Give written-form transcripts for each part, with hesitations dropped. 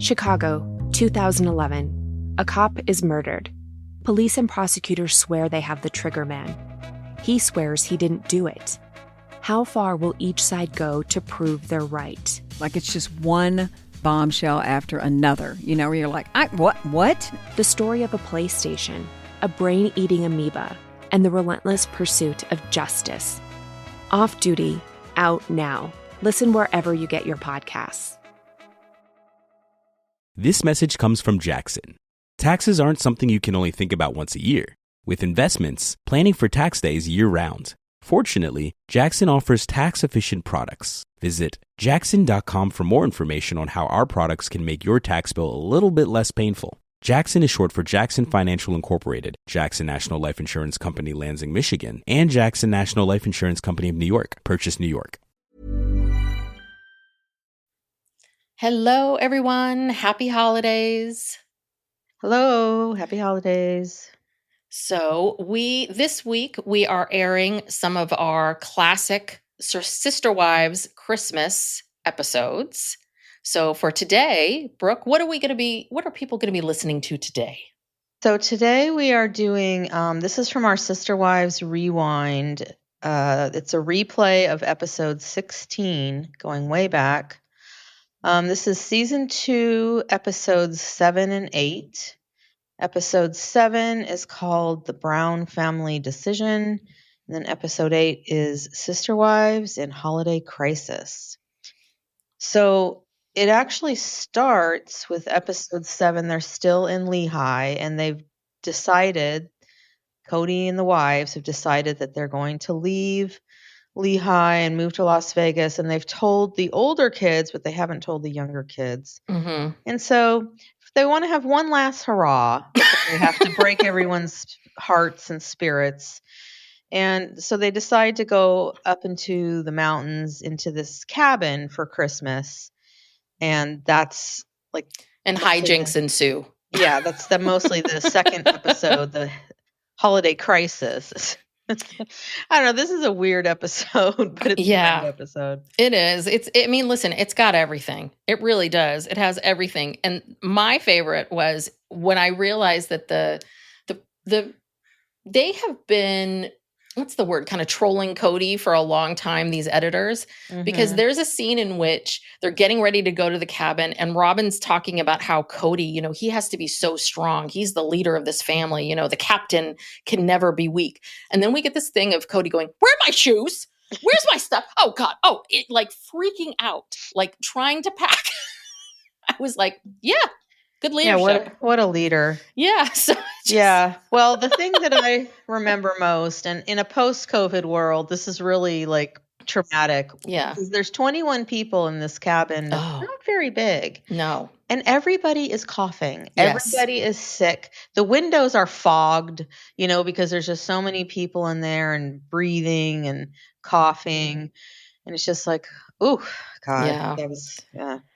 Chicago, 2011. A cop is murdered. Police and prosecutors swear they have the trigger man. He swears he didn't do it. How far will each side go to prove they're right? Like it's just one bombshell after another, where you're like, what? The story of a PlayStation, a brain-eating amoeba, and the relentless pursuit of justice. Off Duty, out now. Listen wherever you get your podcasts. This message comes from Jackson. Taxes aren't something you can only think about once a year. With investments, planning for tax day is year-round. Fortunately, Jackson offers tax-efficient products. Visit jackson.com for more information on how our products can make your tax bill a little bit less painful. Jackson is short for Jackson Financial Incorporated, Jackson National Life Insurance Company, Lansing, Michigan, and Jackson National Life Insurance Company of New York, Purchase, New York. Hello, everyone. Happy holidays. Hello. Happy holidays. So this week we are airing some of our classic Sister Wives Christmas episodes. So for today, Brooke, what are people going to be listening to today? So today we are doing, this is from our Sister Wives Rewind. It's a replay of episode 16, going way back. This is season 2, episodes 7 and 8. Episode 7 is called The Brown Family Decision. And then episode 8 is Sister Wives in Holiday Crisis. So it actually starts with episode 7. They're still in Lehigh, and they've decided, Cody and the wives have decided that they're going to leave Lehigh and move to Las Vegas, and they've told the older kids, but they haven't told the younger kids. Mm-hmm. And so if they want to have one last hurrah, they have to break everyone's hearts and spirits. And so they decide to go up into the mountains into this cabin for Christmas. And that's like... And hijinks ensue. Yeah, that's mostly the second episode, the Holiday Crisis. I don't know. This is a weird episode, but it's a fun episode. It is. Listen, it's got everything. It really does. It has everything. And my favorite was when I realized that they have been, what's the word, kind of trolling Cody for a long time, these editors, because there's a scene in which they're getting ready to go to the cabin and Robin's talking about how Cody, he has to be so strong. He's the leader of this family. The captain can never be weak. And then we get this thing of Cody going, where are my shoes? Where's my stuff? Oh God. Oh, like freaking out, like trying to pack. I was like, yeah. Good leadership. Yeah, what a leader. Yeah. So yeah. Well, the thing that I remember most, and in a post-COVID world, this is really like traumatic. Yeah. There's 21 people in this cabin. It's not very big. No. And everybody is coughing. Yes. Everybody is sick. The windows are fogged, because there's just so many people in there and breathing and coughing. And it's just like, ooh, God, that was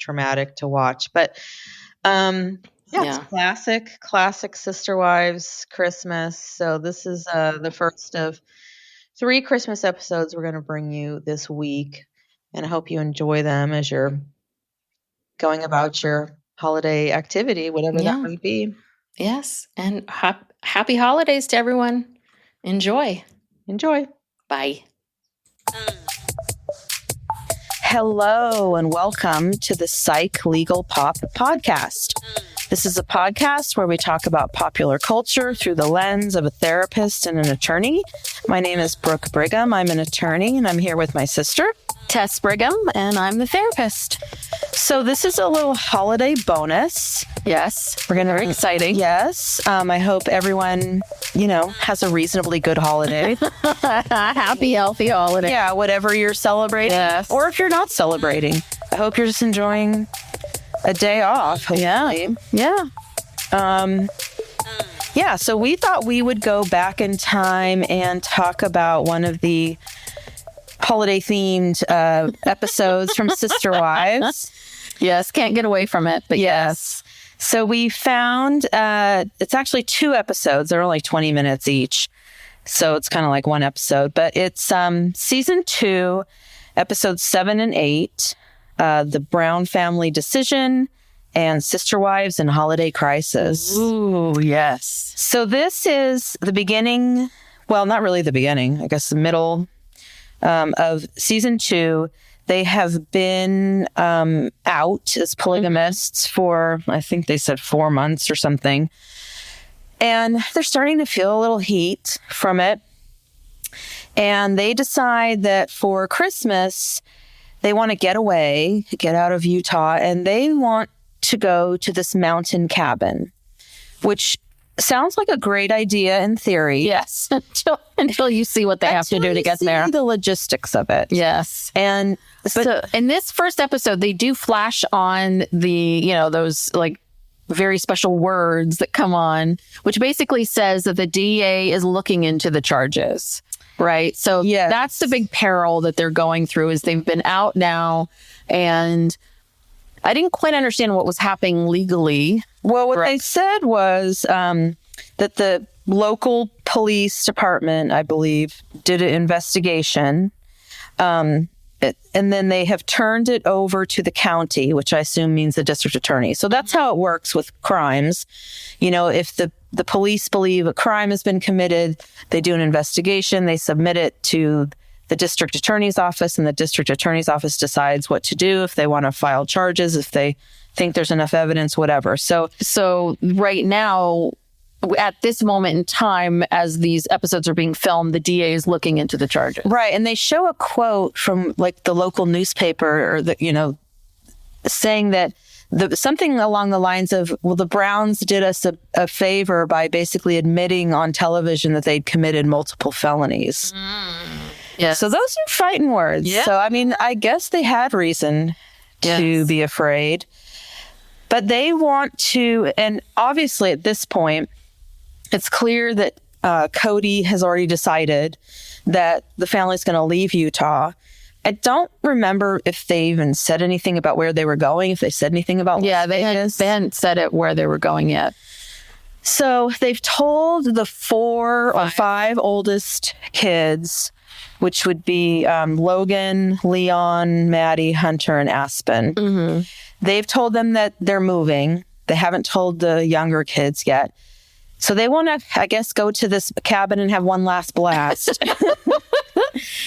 traumatic to watch. But it's classic Sister Wives Christmas. So this is the first of 3 Christmas episodes we're going to bring you this week. And I hope you enjoy them as you're going about your holiday activity, whatever that might be. Yes. And happy holidays to everyone. Enjoy. Bye. Hello and welcome to the Psych Legal Pop Podcast. This is a podcast where we talk about popular culture through the lens of a therapist and an attorney. My name is Brooke Brigham. I'm an attorney, and I'm here with my sister, Tess Brigham, and I'm the therapist. So this is a little holiday bonus. Yes, very exciting. Yes. I hope everyone, has a reasonably good holiday. Happy, healthy holiday. Yeah, whatever you're celebrating. Yes. Or if you're not celebrating. I hope you're just enjoying a day off. Hopefully. Yeah. So we thought we would go back in time and talk about one of the holiday-themed episodes from Sister Wives. Yes, can't get away from it, but yes. So we found, it's actually 2 episodes. They're only 20 minutes each. So it's kind of like one episode. But it's season 2, episodes 7 and 8, The Brown Family Decision, and Sister Wives in Holiday Crisis. Ooh, yes. So this is the beginning, well, not really the beginning, I guess the middle of season 2. They have been out as polygamists for, I think they said 4 months or something. And they're starting to feel a little heat from it. And they decide that for Christmas, they want to get away, get out of Utah, and they want to go to this mountain cabin, which sounds like a great idea in theory. Yes. Until you see what they have to do to get there. The logistics of it. Yes. And So in this first episode, they do flash on those like very special words that come on, which basically says that the DA is looking into the charges, right? So that's the big peril that they're going through, is they've been out now, and I didn't quite understand what was happening legally. Well, what they said was that the local police department, I believe, did an investigation. And then they have turned it over to the county, which I assume means the district attorney. So that's how it works with crimes. If the police believe a crime has been committed, they do an investigation, they submit it to the district attorney's office, and the district attorney's office decides what to do, if they want to file charges, if they think there's enough evidence, whatever. So right now, at this moment in time, as these episodes are being filmed, the DA is looking into the charges. Right. And they show a quote from like the local newspaper, or saying that something along the lines of, well, the Browns did us a favor by basically admitting on television that they'd committed multiple felonies. Yes. So those are fighting words. Yeah. So, I mean, I guess they had reason to be afraid. But they want to, and obviously at this point, it's clear that Cody has already decided that the family's going to leave Utah. I don't remember if they even said anything about where they were going, if they said anything about they hadn't said it where they were going yet. So they've told the 4 or 5 oldest kids, which would be Logan, Leon, Maddie, Hunter, and Aspen. Mm-hmm. They've told them that they're moving. They haven't told the younger kids yet. So they want to, I guess, go to this cabin and have one last blast.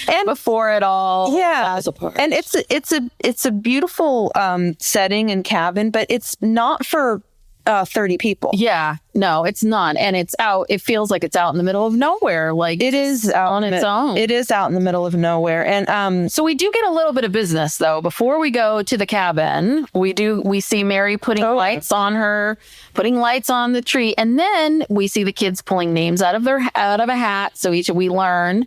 And before it all falls apart. And it's a beautiful setting and cabin, but it's not for 30 people. Yeah, no, it's not. And it's out. It feels like it's out in the middle of nowhere. Like it is out on its own. It is out in the middle of nowhere. And so we do get a little bit of business though. Before we go to the cabin, we see Mary putting lights on putting lights on the tree, and then we see the kids pulling names out of a hat. So we learn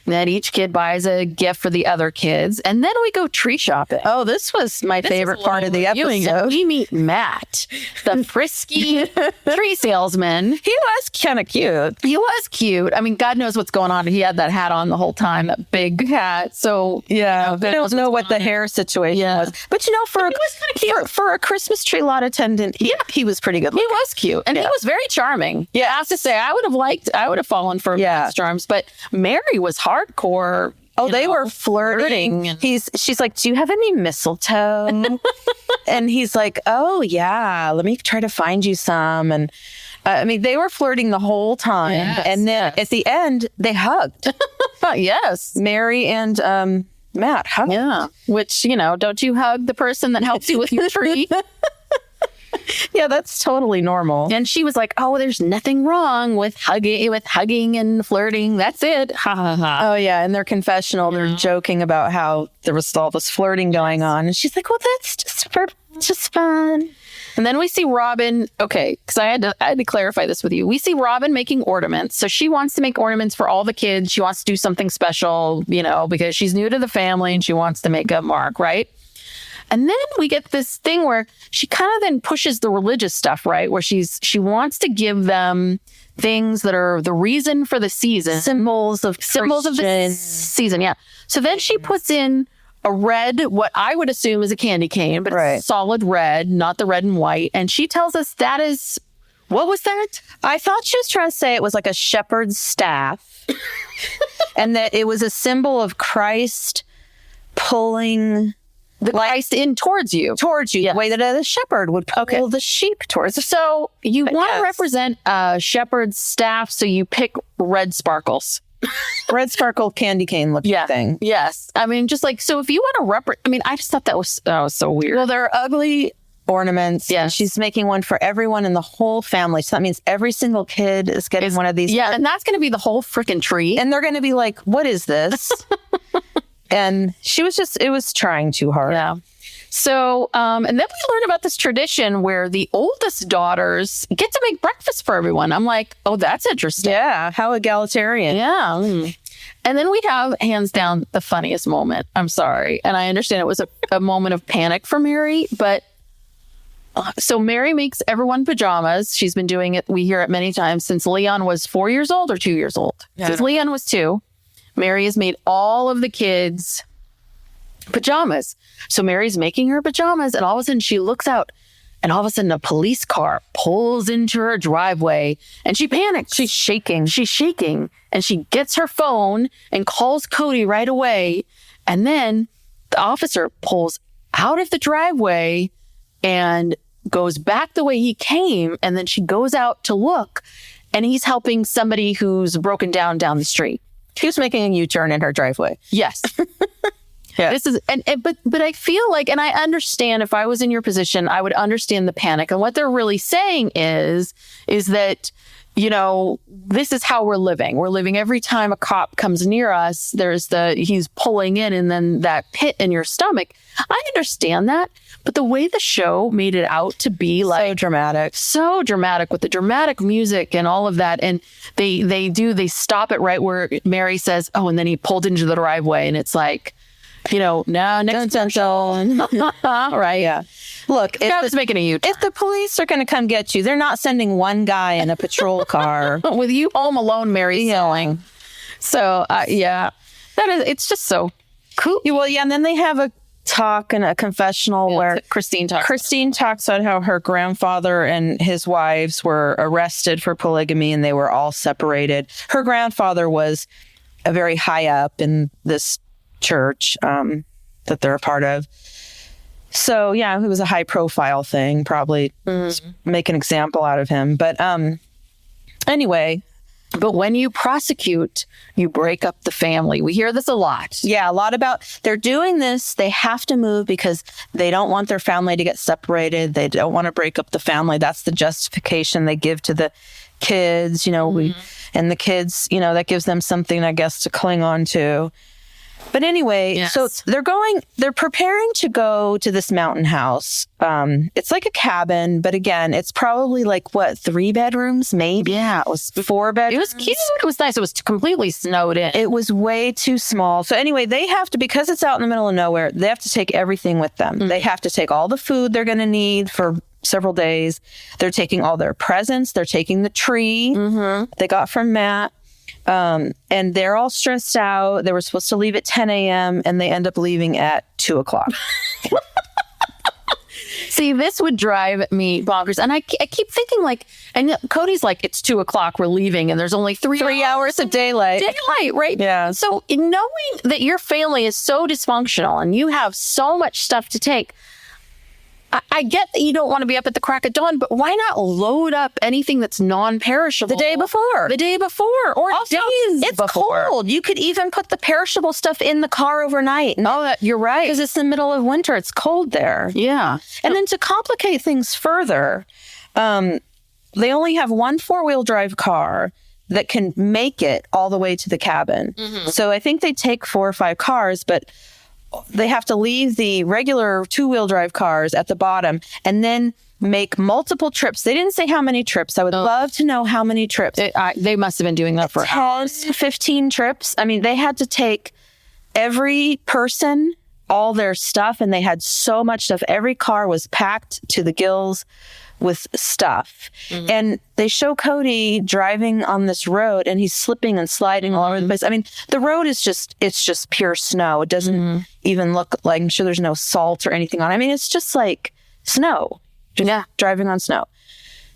that each kid buys a gift for the other kids, and then we go tree shopping. Oh, this was my favorite part of the episode. We meet Matt, the frisky tree salesman. He was kind of cute. He was cute. I mean, God knows what's going on. He had that hat on the whole time, that big hat. So I don't know what the hair situation was. But for a Christmas tree lot attendant, he was pretty good looking. He was cute, and he was very charming. Yeah, I have to say, I would have fallen for Matt's charms, but Mary was hardcore. Oh, they were flirting. She's like, "Do you have any mistletoe?" And he's like, "Oh yeah, let me try to find you some." And I mean, they were flirting the whole time. Yes, and then at the end, they hugged. Yes, Mary and Matt hugged. Yeah, which don't you hug the person that helps you with your tree? Yeah, that's totally normal. And she was like, "Oh, there's nothing wrong with hugging and flirting. That's it." Ha ha ha. Oh yeah, in their confessional, they're joking about how there was all this flirting going on, and she's like, "Well, that's just fun." And then we see Robin. Okay, because I had to clarify this with you. We see Robin making ornaments. So she wants to make ornaments for all the kids. She wants to do something special, because she's new to the family and she wants to make a mark, right? And then we get this thing where she kind of then pushes the religious stuff, right? Where she wants to give them things that are the reason for the season. Symbols of the season, yeah. So then she puts in a red, what I would assume is a candy cane, but it's solid red, not the red and white. And she tells us that is, what was that? I thought she was trying to say it was like a shepherd's staff. And that it was a symbol of Christ pulling the Christ in towards you. Towards you, Yes. the way that a shepherd would pull the sheep towards. So you want to yes. represent a shepherd's staff, so you pick red sparkles. Red sparkle candy cane looking thing. Yes. I mean, just like, so if you want to I just thought that was so weird. Well, they're ugly ornaments. Yes. And she's making one for everyone in the whole family. So that means every single kid is getting one of these. Yeah, and that's going to be the whole freaking tree. And they're going to be like, what is this? And it was trying too hard. Yeah. So, and then we learned about this tradition where the oldest daughters get to make breakfast for everyone. I'm like, oh, that's interesting. Yeah. How egalitarian. Yeah. And then we have, hands down, the funniest moment. I'm sorry. And I understand it was a moment of panic for Mary, but so Mary makes everyone pajamas. She's been doing it. We hear it many times since Leon was 4 years old or 2 years old. Since Leon was 2, Mary has made all of the kids pajamas. So Mary's making her pajamas, and all of a sudden she looks out, and all of a sudden a police car pulls into her driveway, and she panics. She's shaking, and she gets her phone and calls Cody right away. And then the officer pulls out of the driveway and goes back the way he came. And then she goes out to look, and he's helping somebody who's broken down the street. He was making a U-turn in her driveway. Yes. Yeah. This is, but I feel like, and I understand, if I was in your position, I would understand the panic. And what they're really saying is that, you know, this is how we're living. We're living every time a cop comes near us, he's pulling in, and then that pit in your stomach. I understand that. But the way the show made it out to be like so dramatic with the dramatic music and all of that. And they stop it right where Mary says, oh, and then he pulled into the driveway, and it's like, you know, now next right? Yeah. Look, it's making a U-turn. If the police are going to come get you, they're not sending one guy in a patrol car with you home alone, Mary yelling. So yeah, it's just so cool. Well, yeah, and then they have a talk and a confessional where Christine talks about how her grandfather and his wives were arrested for polygamy, and they were all separated. Her grandfather was a very high up in this church that they're a part of. So yeah, it was a high profile thing, probably make an example out of him. But anyway. But when you prosecute, you break up the family. We hear this a lot. Yeah, a lot about they're doing this. They have to move because they don't want their family to get separated. They don't want to break up the family. That's the justification they give to the kids, you know, and the kids, you know, that gives them something, I guess, to cling on to. But anyway, so they're preparing to go to this mountain house. It's like a cabin, but again, it's probably like 3 bedrooms, maybe? Yeah, it was 4 bedrooms. It was cute. It was nice. It was completely snowed in. It was way too small. So anyway, they have to, because it's out in the middle of nowhere, they have to take everything with them. They have to take all the food they're going to need for several days. They're taking all their presents. They're taking the tree they got from Matt. And they're all stressed out. They were supposed to leave at 10 a.m. and they end up leaving at 2 o'clock. See, this would drive me bonkers. And I keep thinking like, and Cody's like, it's 2 o'clock, we're leaving. And there's only 3 hours of daylight. Daylight, right? Yeah. So knowing that your family is so dysfunctional and you have so much stuff to take, I get that you don't want to be up at the crack of dawn, but why not load up anything that's non-perishable the day before, or also, days it's before. Cold. You could even put the perishable stuff in the car overnight. Oh, you're right. Because it's the middle of winter. It's cold there. Yeah. And then to complicate things further, they only have one 4-wheel drive car that can make it all the way to the cabin. So I think they take 4 or 5 cars, but they have to leave the regular 2-wheel drive cars at the bottom and then make multiple trips. They didn't say how many trips. I would love to know how many trips. They must have been doing that for 10, 15 trips. I mean, they had to take every person, all their stuff, and they had so much stuff. Every car was packed to the gills with stuff. And they show Cody driving on this road and he's slipping and sliding all over the place. I mean, the road is it's just pure snow. It doesn't even look like, I'm sure there's no salt or anything on it. I mean, it's just like snow, just driving on snow.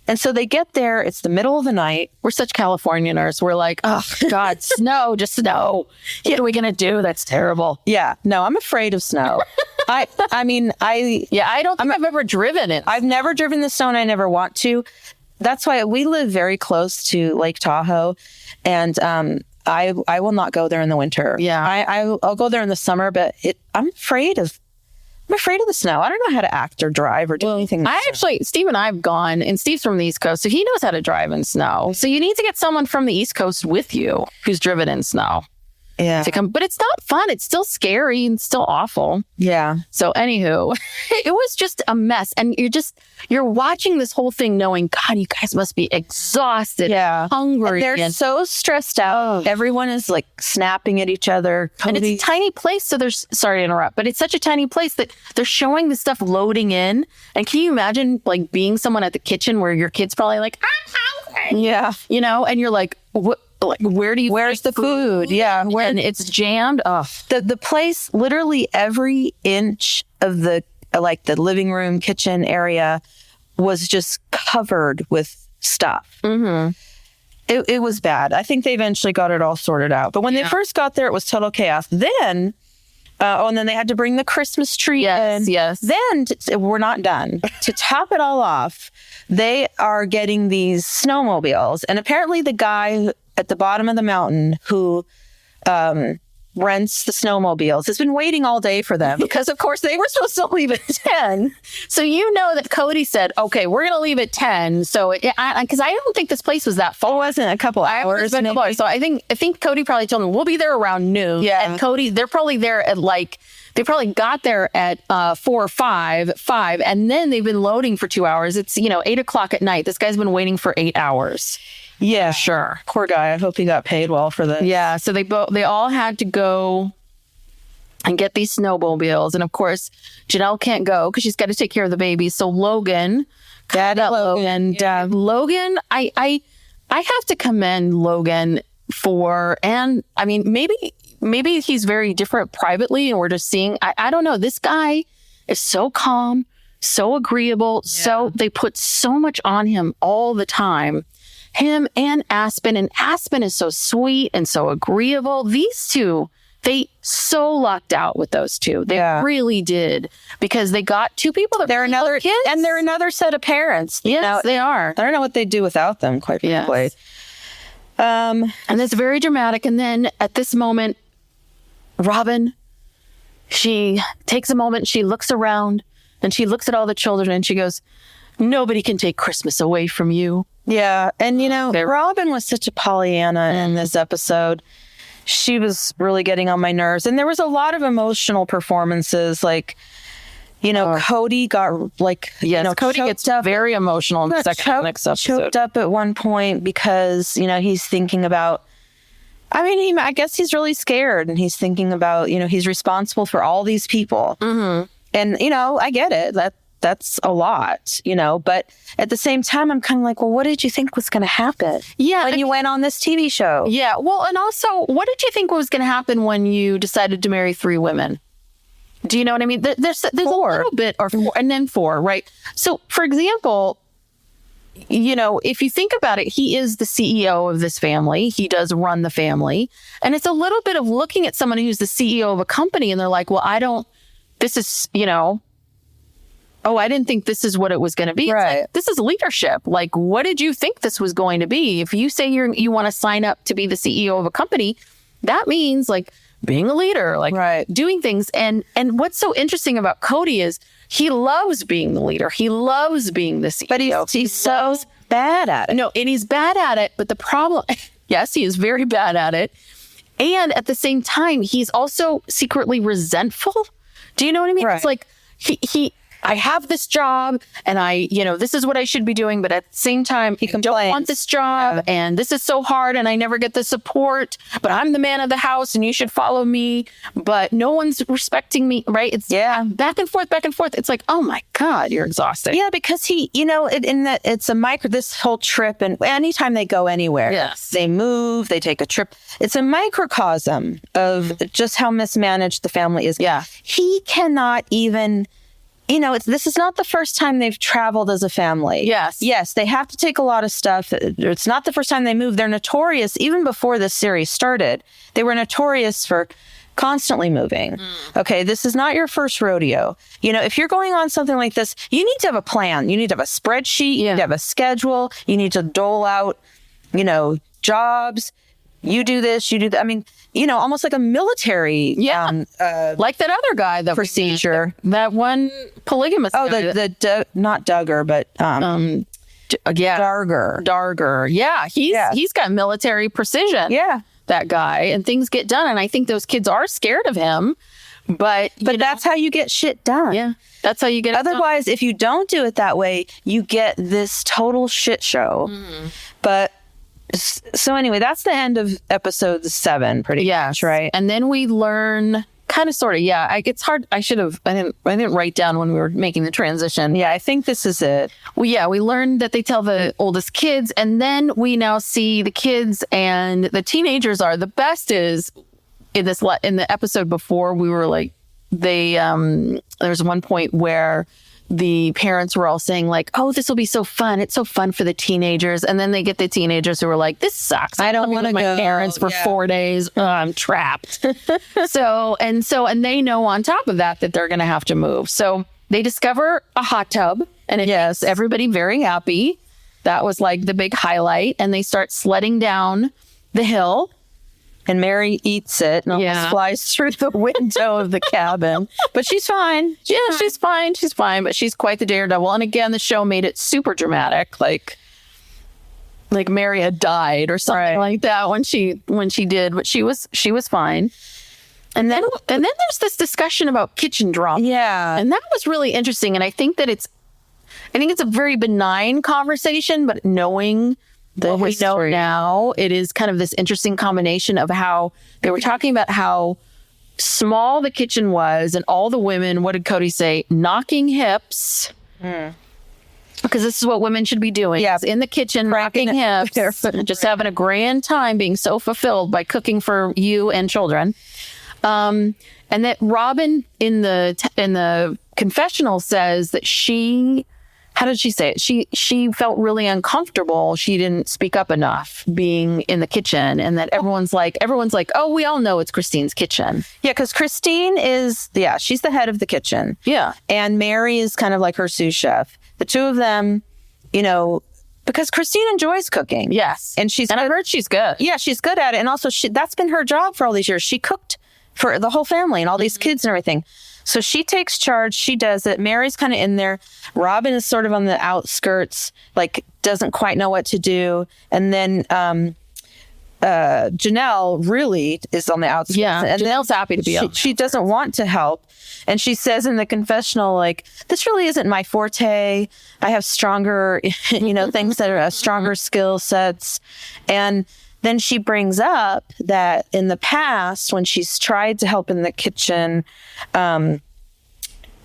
And so they get there. It's the middle of the night. We're such Californianers. We're like, oh, God, snow, just snow. What are we going to do? That's terrible. Yeah. No, I'm afraid of snow. I mean, I don't think I've ever driven it. I've never driven the snow and I never want to. That's why we live very close to Lake Tahoe, and I will not go there in the winter. Yeah. I'll go there in the summer, but I'm afraid of the snow. I don't know how to act or drive or do anything. Steve and I have gone, and Steve's from the East Coast, so he knows how to drive in snow. So you need to get someone from the East Coast with you who's driven in snow. Yeah. To come, but it's not fun. It's still scary and still awful. Yeah. So anywho, it was just a mess. And you're watching this whole thing knowing, God, you guys must be exhausted, hungry. And they're so stressed out. Everyone is like snapping at each other. And it's a tiny place. So sorry to interrupt, but it's such a tiny place that they're showing this stuff loading in. And can you imagine like being someone at the kitchen where your kid's probably like, I'm hungry. Yeah. You know, and you're like, what? Like, where's the food? Yeah. And it's jammed. Oh. The place, literally every inch of the living room, kitchen area was just covered with stuff. Mm-hmm. It was bad. I think they eventually got it all sorted out. But when they first got there, it was total chaos. Then, and then they had to bring the Christmas tree in. Yes. Then we're not done. To top it all off, they are getting these snowmobiles. And apparently the guy at the bottom of the mountain who rents the snowmobiles has been waiting all day for them because, of course, they were supposed to leave at 10. So you know that Cody said, okay, we're going to leave at 10. So because I don't think this place was that far. It wasn't a couple hours. So I think Cody probably told them, we'll be there around noon. Yeah. And Cody, they're probably there at they probably got there at 4 or 5, and then they've been loading for 2 hours. It's, 8 o'clock at night. This guy's been waiting for 8 hours. Yeah, sure. Poor guy. I hope he got paid well for this. Yeah. So they all had to go and get these snowmobiles, and of course, Janelle can't go because she's got to take care of the baby. So Logan, Logan, I have to commend Logan and I mean maybe he's very different privately, and we're just seeing. I don't know. This guy is so calm, so agreeable. Yeah. So they put so much on him all the time. Him and Aspen is so sweet and so agreeable. These two, they so lucked out with those two. They really did, because they got two people that they're another kids, and they're another set of parents. Yes, they are. I don't know what they'd do without them, quite frankly. Yes. And it's very dramatic. And then at this moment, Robin, she takes a moment, she looks around, and she looks at all the children, and she goes, nobody can take Christmas away from you. Yeah. And, Robin was such a Pollyanna in this episode. She was really getting on my nerves. And there was a lot of emotional performances. Like, Cody got Cody gets very emotional in the next episode. Choked up at one point because, he's thinking about, I guess he's really scared, and he's thinking about, he's responsible for all these people. Mm-hmm. And, I get it. That's a lot, but at the same time, I'm kind of like, well, what did you think was going to happen? Yeah. When you went on this TV show? Yeah. Well, and also, what did you think was going to happen when you decided to marry 3 women? Do you know what I mean? There's 4. A little bit, or 4, and then 4, right? So, for example, if you think about it, he is the CEO of this family. He does run the family. And it's a little bit of looking at someone who's the CEO of a company, and they're like, well, I didn't think this is what it was going to be. Right. Like, this is leadership. Like, what did you think this was going to be? If you say you want to sign up to be the CEO of a company, that means like being a leader, like doing things. And what's so interesting about Cody is he loves being the leader. He loves being the CEO. But he's so bad at it. No, and he's bad at it. But the problem, yes, he is very bad at it. And at the same time, he's also secretly resentful. Do you know what I mean? Right. It's like I have this job, and this is what I should be doing. But at the same time, I don't want this job, and this is so hard, and I never get the support. But I'm the man of the house, and you should follow me. But no one's respecting me, right? It's back and forth, back and forth. It's like, oh my God, you're exhausted. Yeah, because it's this whole trip, and anytime they go anywhere, they move, they take a trip. It's a microcosm of just how mismanaged the family is. Yeah, he cannot even. This is not the first time they've traveled as a family. Yes, they have to take a lot of stuff. It's not the first time they move. They're notorious, even before this series started, they were notorious for constantly moving. Okay, this is not your first rodeo. You know, if you're going on something like this, you need to have a plan. You need to have a spreadsheet. You need to have a schedule. You need to dole out, you know, jobs. You do this, you do that. I mean, you know, almost like a military like that other guy, the procedure. That one polygamist. Oh, not Duggar, but Darger. Yeah, he's got military precision. Yeah, that guy, and things get done. And I think those kids are scared of him. But that's how you get shit done. Yeah, that's how you get. Otherwise, if you don't do it that way, you get this total shit show. But so anyway, that's the end of episode 7, pretty much, right? And then we learn. Kind of, sort of, yeah. It's hard. I didn't write down when we were making the transition. Yeah, I think this is it. We learned that they tell the oldest kids, and then we now see the kids and the teenagers are the best. Is in the episode before, we were like, there's one point where the parents were all saying like, oh, this will be so fun. It's so fun for the teenagers. And then they get the teenagers who are like, this sucks. I don't want to go with my parents for 4 days. I'm trapped. And they know on top of that they're going to have to move. So they discover a hot tub, and it makes everybody very happy. That was like the big highlight. And they start sledding down the hill. And Mary eats it and almost flies through the window of the cabin. But she's fine. Yeah, she's fine. She's fine. But she's quite the daredevil. And again, the show made it super dramatic. Like Mary had died or something like that when she did. But she was fine. And then there's this discussion about kitchen drama. Yeah. And that was really interesting. And I think it's a very benign conversation, but knowing what we know now, it is kind of this interesting combination of how they were talking about how small the kitchen was, and all the women, what did Cody say? Knocking hips. Because this is what women should be doing. Yeah. In the kitchen, knocking hips, just having a grand time, being so fulfilled by cooking for you and children. And that Robin in the confessional says that how did she say it? She felt really uncomfortable. She didn't speak up enough being in the kitchen, and that everyone's like, oh, we all know it's Christine's kitchen. Yeah, because Christine she's the head of the kitchen. Yeah. And Mary is kind of like her sous chef. The two of them, you know, because Christine enjoys cooking. Yes. And I heard she's good. Yeah, she's good at it. And also that's been her job for all these years. She cooked for the whole family and all these kids and everything. So she takes charge. She does it. Mary's kind of in there. Robin is sort of on the outskirts, like doesn't quite know what to do. And then Janelle really is on the outskirts. Yeah, and Janelle's happy to be on. She doesn't want to help. And she says in the confessional, like, this really isn't my forte. I have stronger, things that are stronger skill sets. And then she brings up that in the past, when she's tried to help in the kitchen,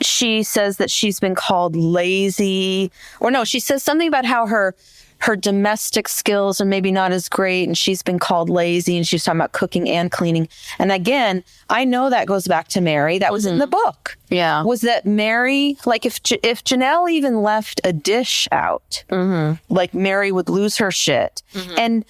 she says that she's been called lazy. Or no, she says something about how her domestic skills are maybe not as great, and she's been called lazy, and she's talking about cooking and cleaning. And again, I know that goes back to Mary. That was in the book. Yeah. Was that Mary, like if Janelle even left a dish out, like Mary would lose her shit. And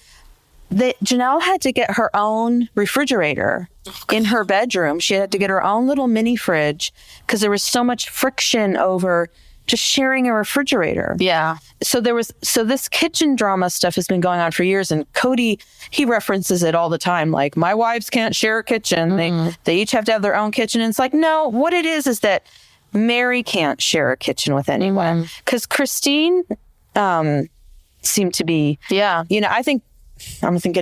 Janelle had to get her own refrigerator in her bedroom. She had to get her own little mini fridge because there was so much friction over just sharing a refrigerator. Yeah. So this kitchen drama stuff has been going on for years, and Cody, he references it all the time. Like, my wives can't share a kitchen. They each have to have their own kitchen. And it's like, no, what it is that Mary can't share a kitchen with anyone. Because Christine seemed to be, I don't think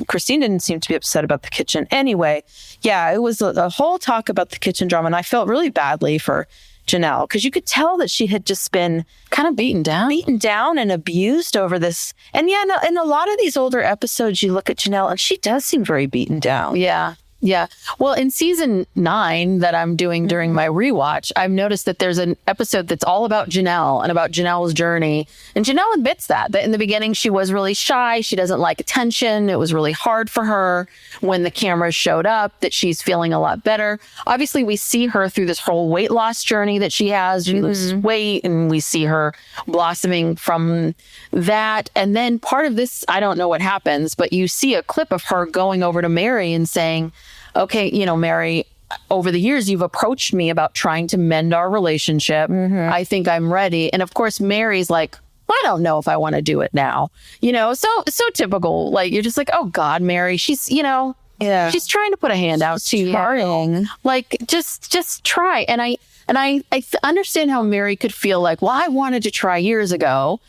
Christine didn't seem to be upset about the kitchen. Anyway, it was a whole talk about the kitchen drama, and I felt really badly for Janelle, because you could tell that she had just been kind of beaten down and abused over this. And in a lot of these older episodes, you look at Janelle and she does seem very beaten down. Yeah. Yeah. Well, in season 9 that I'm doing during my rewatch, I've noticed that there's an episode that's all about Janelle and about Janelle's journey. And Janelle admits that in the beginning, she was really shy. She doesn't like attention. It was really hard for her when the cameras showed up, that she's feeling a lot better. Obviously, we see her through this whole weight loss journey that she has. She loses weight, and we see her blossoming from that. And then part of this, I don't know what happens, but you see a clip of her going over to Mary and saying, okay, Mary, over the years, you've approached me about trying to mend our relationship. I think I'm ready. And of course, Mary's like, I don't know if I want to do it now. So typical. Like, you're just like, oh God, Mary, she's, she's trying to put a hand out to you. Like, just try. And I understand how Mary could feel like, well, I wanted to try years ago.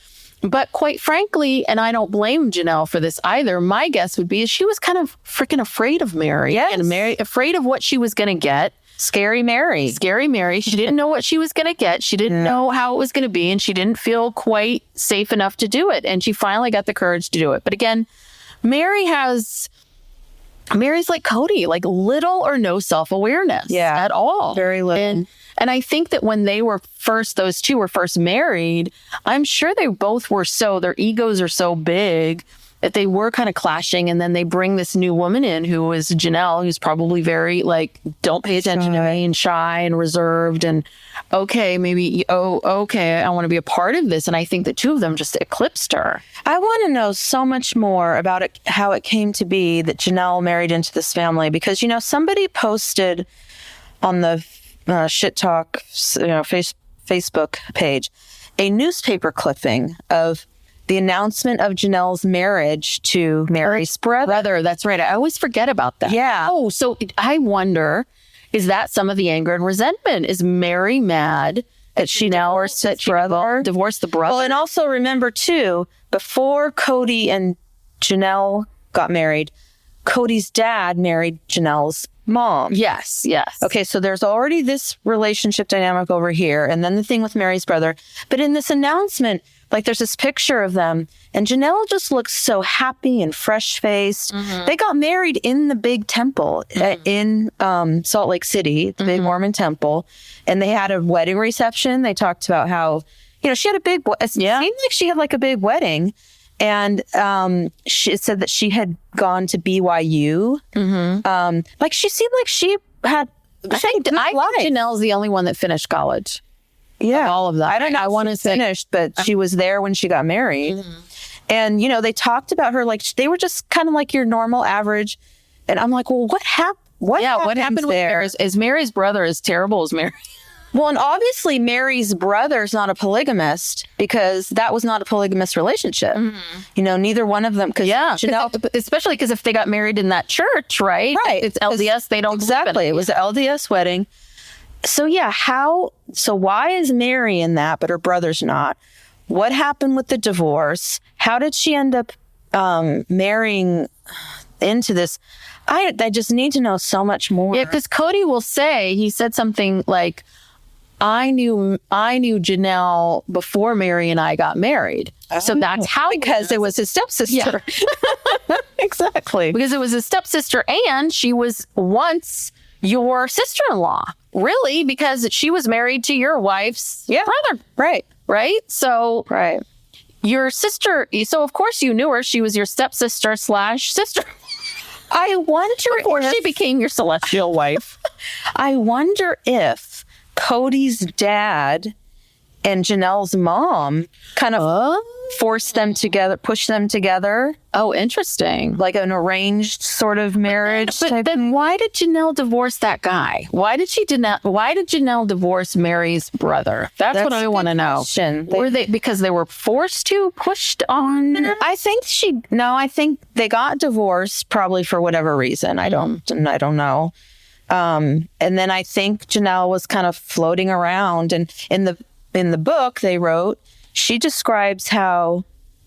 But quite frankly, and I don't blame Janelle for this either, my guess would be is she was kind of freaking afraid of Mary. Yes. And Mary, afraid of what she was going to get. Scary Mary. She didn't know what she was going to get. She didn't know how it was going to be. And she didn't feel quite safe enough to do it. And she finally got the courage to do it. But again, Mary's like Cody, like little or no self-awareness at all. Very little. And I think that when those two were first married, I'm sure they both were their egos are so big that they were kind of clashing. And then they bring this new woman in who is Janelle, who's probably very like, don't pay attention to me and shy and reserved. And okay, maybe, okay, I want to be a part of this. And I think the two of them just eclipsed her. I want to know so much more about it, how it came to be that Janelle married into this family, because, somebody posted on the Shit Talk, Facebook page, a newspaper clipping of the announcement of Janelle's marriage to Mary's brother. That's right. I always forget about that. Yeah. Oh, so I wonder, is that some of the anger and resentment? Is Mary mad that she divorced the brother? Well, and also remember too, before Cody and Janelle got married, Cody's dad married Janelle's mom. Yes. Okay, so there's already this relationship dynamic over here, and then the thing with Mary's brother. But in this announcement, like there's this picture of them, and Janelle just looks so happy and fresh-faced. They got married in the big temple in Salt Lake City, the big Mormon temple, and they had a wedding reception. They talked about how, she had it seemed like she had like a big wedding. And she said that she had gone to BYU. Like she seemed like she had. I think Janelle's the only one that finished college. Yeah, all of that. I don't know. I want to finish, but she was there when she got married. And they talked about her like they were just kind of like your normal average. And I'm like, well, what happened? What happened with there? Is Mary's brother as terrible as Mary? Well, and obviously Mary's brother's not a polygamist because that was not a polygamous relationship. Neither one of them. Janelle, especially because if they got married in that church, right? Right. It's LDS. They don't exactly. It was an LDS wedding. So so why is Mary in that, but her brother's not? What happened with the divorce? How did she end up marrying into this? I just need to know so much more. Yeah, because Cody will say, he said something like, I knew Janelle before Mary and I got married. So that's how. Because it was his stepsister. Yeah. Exactly. Because it was his stepsister and she was once your sister-in-law. Really? Because she was married to your wife's brother. Right? So your sister, so of course you knew her. She was your stepsister / sister. I wonder before she became your celestial wife. I wonder if Cody's dad and Janelle's mom kind of forced them together, pushed them together. Oh, interesting. Like an arranged sort of marriage. But then why did Janelle divorce that guy? Why did Janelle divorce Mary's brother? That's what I want to know. Were they because they were forced to, pushed on? I think they got divorced probably for whatever reason. I don't know. And then I think Janelle was kind of floating around, and in the book they wrote, she describes how,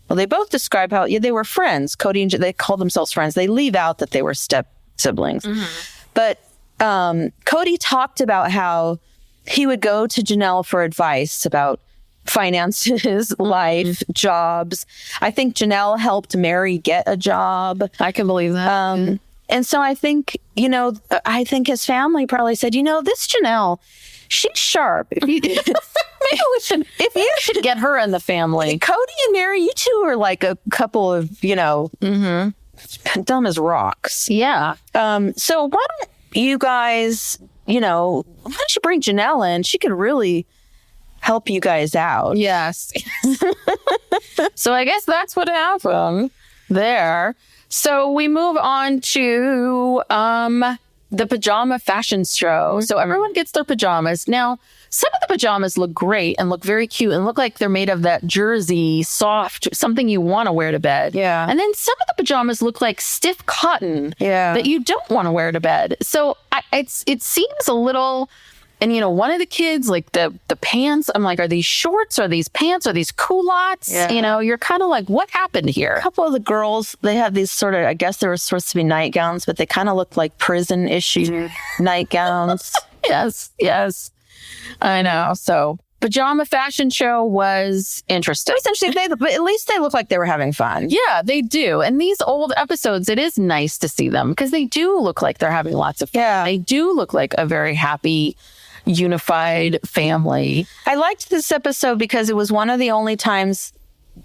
they both describe how they were friends. Cody and they called themselves friends. They leave out that they were step siblings. But Cody talked about how he would go to Janelle for advice about finances, life, jobs. I think Janelle helped Mary get a job. I can believe that. And so I think, his family probably said, this Janelle, she's sharp. If you should get her in the family. Cody and Mary, you two are like a couple of, dumb as rocks. Yeah. So why don't you guys, why don't you bring Janelle in? She could really help you guys out. Yes. So I guess that's what happened there. So we move on to the pajama fashion show. So everyone gets their pajamas. Now, some of the pajamas look great and look very cute and look like they're made of that jersey, soft, something you want to wear to bed. Yeah. And then some of the pajamas look like stiff cotton that you don't want to wear to bed. So it seems a little... And, you know, one of the kids, like the pants, I'm like, are these shorts? Are these pants? Are these culottes? Yeah. You know, you're kind of like, what happened here? A couple of the girls, they had these sort of, I guess they were supposed to be nightgowns, but they kind of looked like prison-issue nightgowns. Yes. I know. So, pajama fashion show was interesting. Essentially, but at least they look like they were having fun. Yeah, they do. And these old episodes, it is nice to see them because they do look like they're having lots of fun. Yeah. They do look like a very happy, unified family. I liked this episode because it was one of the only times,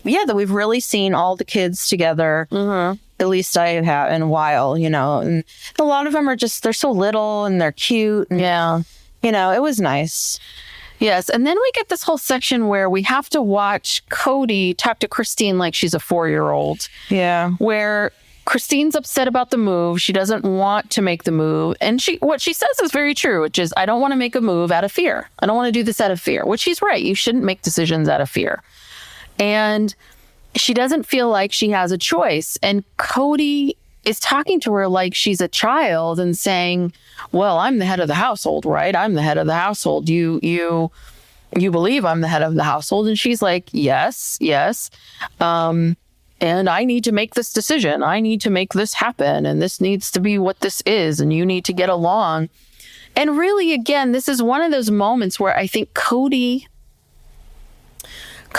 that we've really seen all the kids together. Mm-hmm. At least I have in a while, you know. And a lot of them are just, they're so little and they're cute. And, you know, it was nice. Yes. And then we get this whole section where we have to watch Cody talk to Christine like she's a 4-year-old. Yeah. Where Christine's upset about the move. She doesn't want to make the move. And what she says is very true, which is, I don't want to make a move out of fear. I don't want to do this out of fear, which she's right. You shouldn't make decisions out of fear. And she doesn't feel like she has a choice. And Cody is talking to her like she's a child and saying, well, I'm the head of the household, right? I'm the head of the household. You believe I'm the head of the household? And she's like, yes. And I need to make this decision. I need to make this happen. And this needs to be what this is. And you need to get along. And really, again, this is one of those moments where I think Cody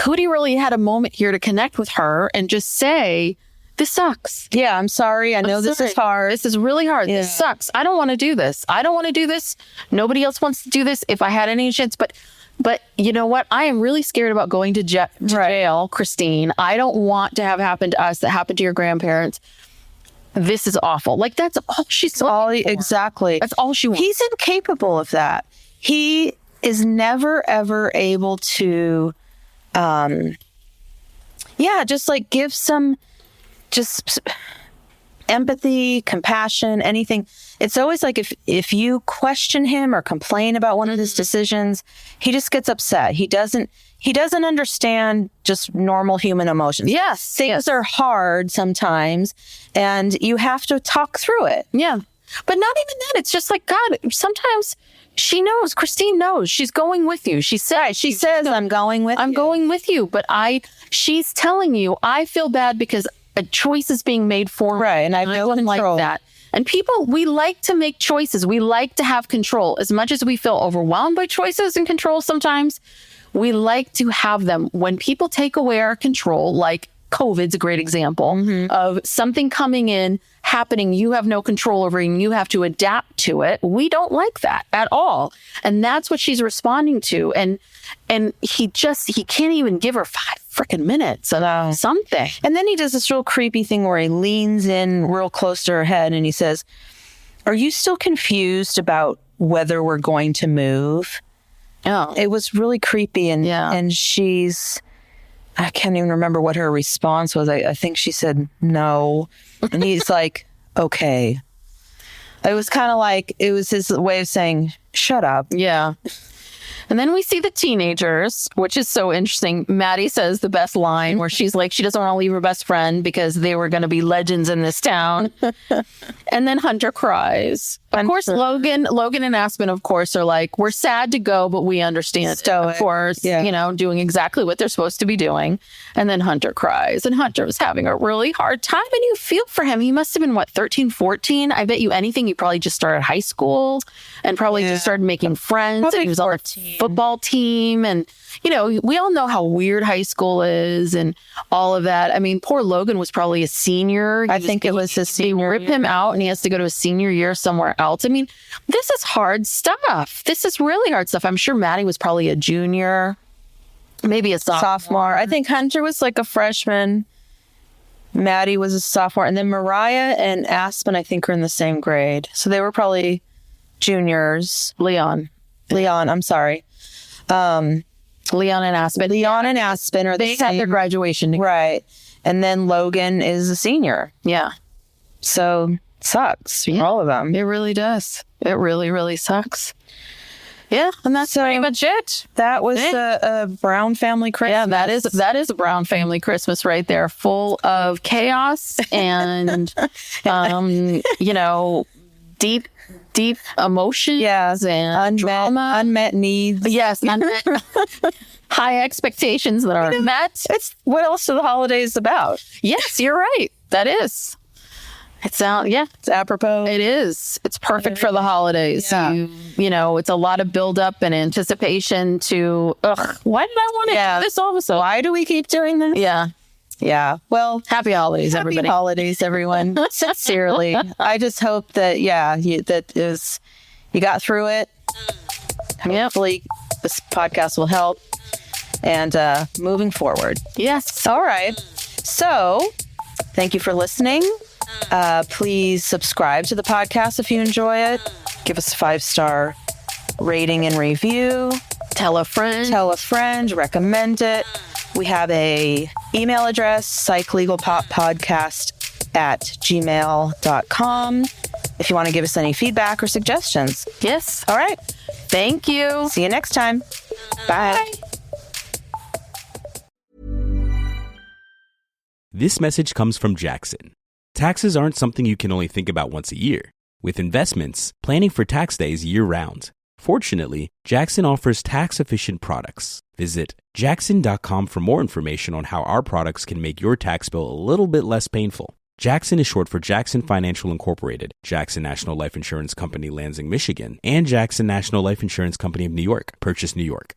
really had a moment here to connect with her and just say, this sucks. Yeah, I'm sorry. I know this is hard. This is really hard. Yeah. This sucks. I don't want to do this. I don't want to do this. Nobody else wants to do this if I had any chance. But you know what? I am really scared about going to jail, Christine. I don't want to have happened to us that happened to your grandparents. This is awful. Like, that's all she's exactly. That's all she wants. He's incapable of that. He is never, ever able to, just like give some just empathy, compassion, anything. It's always like if you question him or complain about one of his decisions, he just gets upset. He doesn't understand just normal human emotions. Yes. Things are hard sometimes and you have to talk through it. Yeah. But not even that. It's just like, God, sometimes she knows, Christine knows she's going with you. She says, I'm going with you. I'm going with you. But she's telling you, I feel bad because a choice is being made for me. Right. And I wouldn't like that. And people, we like to make choices. We like to have control. As much as we feel overwhelmed by choices and control sometimes, we like to have them. When people take away our control, like COVID's a great example of something coming in, happening, you have no control over it, and you have to adapt to it. We don't like that at all. And that's what she's responding to. And he can't even give her 5 freaking minutes of something. And then he does this real creepy thing where he leans in real close to her head and he says, are you still confused about whether we're going to move? Oh, it was really creepy. And I can't even remember what her response was. I think she said no. And he's like, okay. It was kind of like, it was his way of saying, shut up. Yeah. And then we see the teenagers, which is so interesting. Maddie says the best line where she's like, she doesn't want to leave her best friend because they were going to be legends in this town. And then Hunter cries. Of course, Logan and Aspen, of course, are like, we're sad to go, but we understand. Of course, doing exactly what they're supposed to be doing. And then Hunter cries. And Hunter was having a really hard time. And you feel for him. He must have been, 13, 14? I bet you anything. He probably just started high school and probably just started making friends. And he was on a football team. And, we all know how weird high school is and all of that. I mean, poor Logan was probably a senior. I think it was his senior. They rip him out and he has to go to a senior year somewhere else. I mean, this is hard stuff. This is really hard stuff. I'm sure Maddie was probably a junior, maybe a sophomore. I think Hunter was like a freshman. Maddie was a sophomore. And then Mariah and Aspen, I think, are in the same grade. So they were probably juniors. Leon, I'm sorry. Leon and Aspen are they had their graduation. Right. And then Logan is a senior. Yeah. So sucks for Yeah. all of them. It really does. It really, really sucks. Yeah, and that's pretty much it. That was a Brown family Christmas. Yeah, that is a Brown family Christmas right there, full of chaos and deep emotions and drama, unmet needs. Yes, unmet high expectations that are met. It's what else are the holidays about? Yes, you're right. That is. It's apropos. It is. It's perfect for the holidays. Yeah. It's a lot of buildup and anticipation to, why did I want to do this all of a sudden? Why do we keep doing this? Yeah. Yeah. Well, Happy holidays, everybody. Happy holidays, everyone. Sincerely. I just hope that, you got through it. Hopefully this podcast will help. And moving forward. Yes. All right. So thank you for listening. Please subscribe to the podcast if you enjoy it. Give us a 5-star rating and review. Tell a friend. Recommend it. We have a email address, psychlegalpoppodcast@gmail.com, if you want to give us any feedback or suggestions. Yes. All right. Thank you. See you next time. Bye. This message comes from Jackson. Taxes aren't something you can only think about once a year. With investments, planning for tax day is year-round. Fortunately, Jackson offers tax-efficient products. Visit jackson.com for more information on how our products can make your tax bill a little bit less painful. Jackson is short for Jackson Financial Incorporated, Jackson National Life Insurance Company, Lansing, Michigan, and Jackson National Life Insurance Company of New York, Purchase, New York.